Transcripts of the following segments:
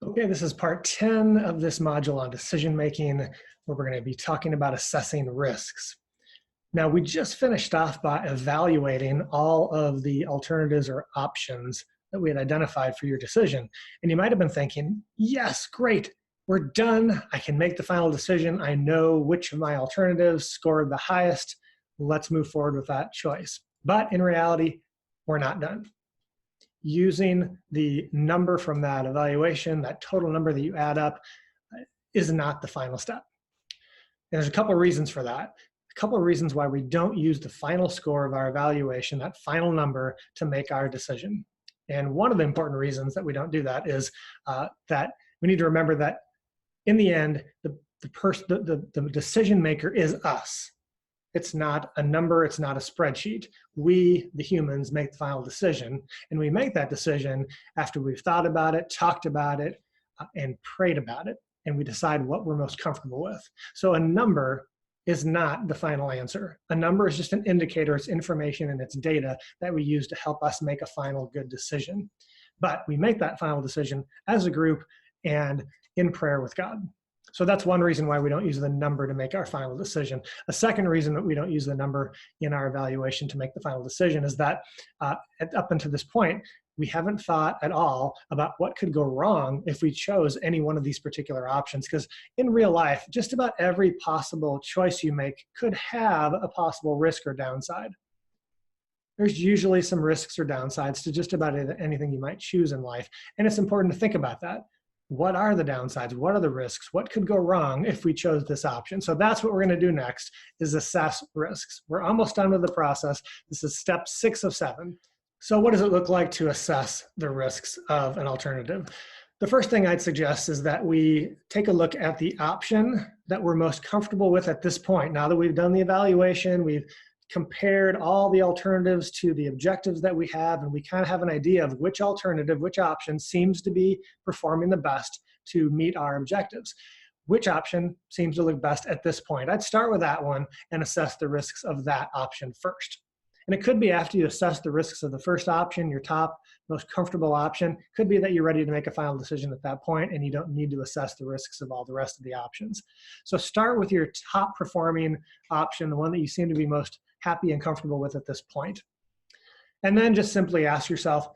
Okay, this is part 10 of this module on decision making, where we're going to be talking about assessing risks. Now, we just finished off by evaluating all of the alternatives or options that we had identified for your decision. And you might have been thinking, yes, great, we're done. I can make the final decision. I know which of my alternatives scored the highest. Let's move forward with that choice. But in reality, we're not done. Using the number from that evaluation, that total number that you add up, is not the final step. And there's a couple of reasons for that. A couple of reasons why we don't use the final score of our evaluation, that final number, to make our decision. And one of the important reasons that we don't do that is that we need to remember that in the end, the decision maker is us. It's not a number, it's not a spreadsheet. We, the humans, make the final decision, and we make that decision after we've thought about it, talked about it, and prayed about it, and we decide what we're most comfortable with. So a number is not the final answer. A number is just an indicator, it's information and it's data that we use to help us make a final good decision. But we make that final decision as a group and in prayer with God. So that's one reason why we don't use the number to make our final decision. A second reason that we don't use the number in our evaluation to make the final decision is that up until this point, we haven't thought at all about what could go wrong if we chose any one of these particular options. Because in real life, just about every possible choice you make could have a possible risk or downside. There's usually some risks or downsides to just about anything you might choose in life. And it's important to think about that. What are the downsides? What are the risks? What could go wrong if we chose this option? So that's what we're going to do next, is assess risks. We're almost done with the process. This is step 6 of 7. So what does it look like to assess the risks of an alternative? The first thing I'd suggest is that we take a look at the option that we're most comfortable with at this point. Now that we've done the evaluation, we've compared all the alternatives to the objectives that we have, and we kind of have an idea of which alternative, which option seems to be performing the best to meet our objectives. Which option seems to look best at this point? I'd start with that one and assess the risks of that option first. And it could be after you assess the risks of the first option, your top, most comfortable option, could be that you're ready to make a final decision at that point and you don't need to assess the risks of all the rest of the options. So start with your top performing option, the one that you seem to be most happy and comfortable with at this point. And then just simply ask yourself,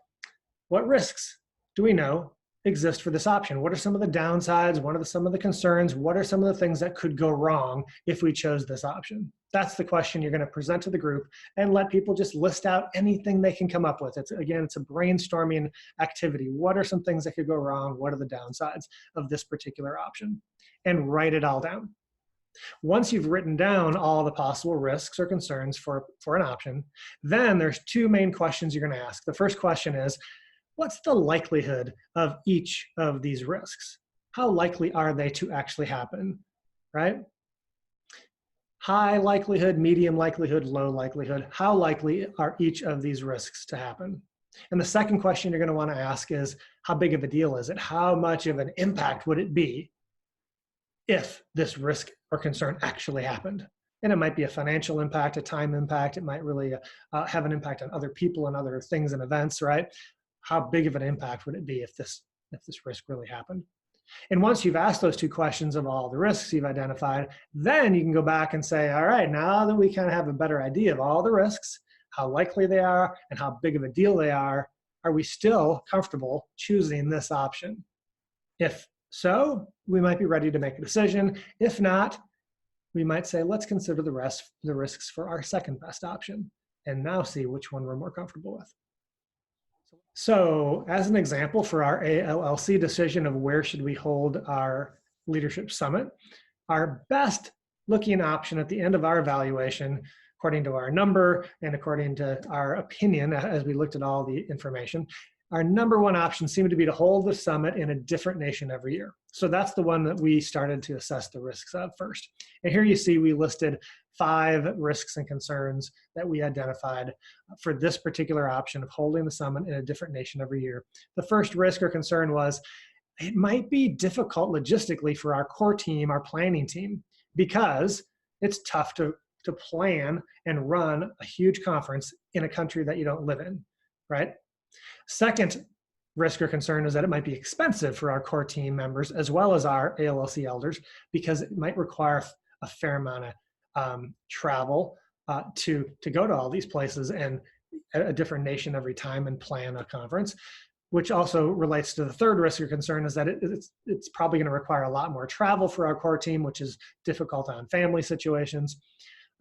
what risks do we know exist for this option? What are some of the downsides? What are some of the concerns? What are some of the things that could go wrong if we chose this option? That's the question you're going to present to the group, and let people just list out anything they can come up with. It's a brainstorming activity. What are some things that could go wrong? What are the downsides of this particular option? And write it all down. Once you've written down all the possible risks or concerns for an option, then there's 2 main questions you're going to ask. The first question is, what's the likelihood of each of these risks? How likely are they to actually happen, right? High likelihood, medium likelihood, low likelihood. How likely are each of these risks to happen? And the second question you're going to want to ask is, how big of a deal is it? How much of an impact would it be if this risk or concern actually happened? And it might be a financial impact, a time impact. It might really have an impact on other people and other things and events, right? How big of an impact would it be if this risk really happened? And once you've asked those 2 questions of all the risks you've identified, then you can go back and say, all right, now that we kind of have a better idea of all the risks, how likely they are, and how big of a deal they are we still comfortable choosing this option? If so, we might be ready to make a decision. If not, we might say, let's consider the risks for our second best option, and now see which one we're more comfortable with. So as an example for our ALLC decision of where should we hold our leadership summit, our best looking option at the end of our evaluation, according to our number and according to our opinion as we looked at all the information, our number 1 option seemed to be to hold the summit in a different nation every year. So that's the one that we started to assess the risks of first. And here you see we listed 5 risks and concerns that we identified for this particular option of holding the summit in a different nation every year. The first risk or concern was, it might be difficult logistically for our core team, our planning team, because it's tough to plan and run a huge conference in a country that you don't live in, right? Second risk or concern is that it might be expensive for our core team members as well as our ALLC elders, because it might require a fair amount of travel to go to all these places and a different nation every time and plan a conference, which also relates to the third risk or concern, is that it's probably going to require a lot more travel for our core team, which is difficult on family situations.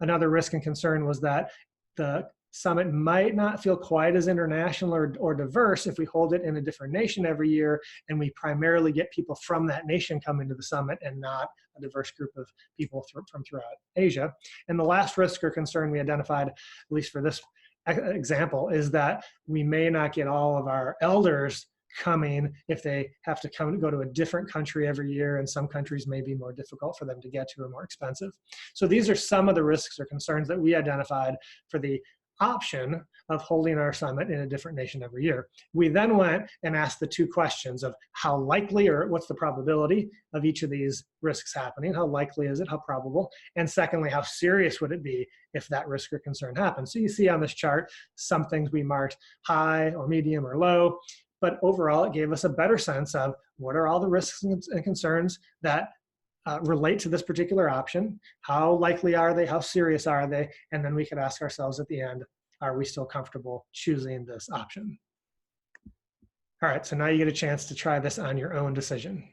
Another risk and concern was that the summit might not feel quite as international or diverse if we hold it in a different nation every year and we primarily get people from that nation coming to the summit and not a diverse group of people from throughout Asia. And the last risk or concern we identified, at least for this example, is that we may not get all of our elders coming if they have to go to a different country every year, and some countries may be more difficult for them to get to or more expensive. So these are some of the risks or concerns that we identified for the option of holding our summit in a different nation every year. We then went and asked the two questions of how likely, or what's the probability of each of these risks happening? How likely is it? How probable? And secondly, how serious would it be if that risk or concern happens? So you see on this chart, some things we marked high or medium or low, but overall it gave us a better sense of what are all the risks and concerns that relate to this particular option. How likely are they? How serious are they? And then we could ask ourselves at the end, are we still comfortable choosing this option? All right, so now you get a chance to try this on your own decision.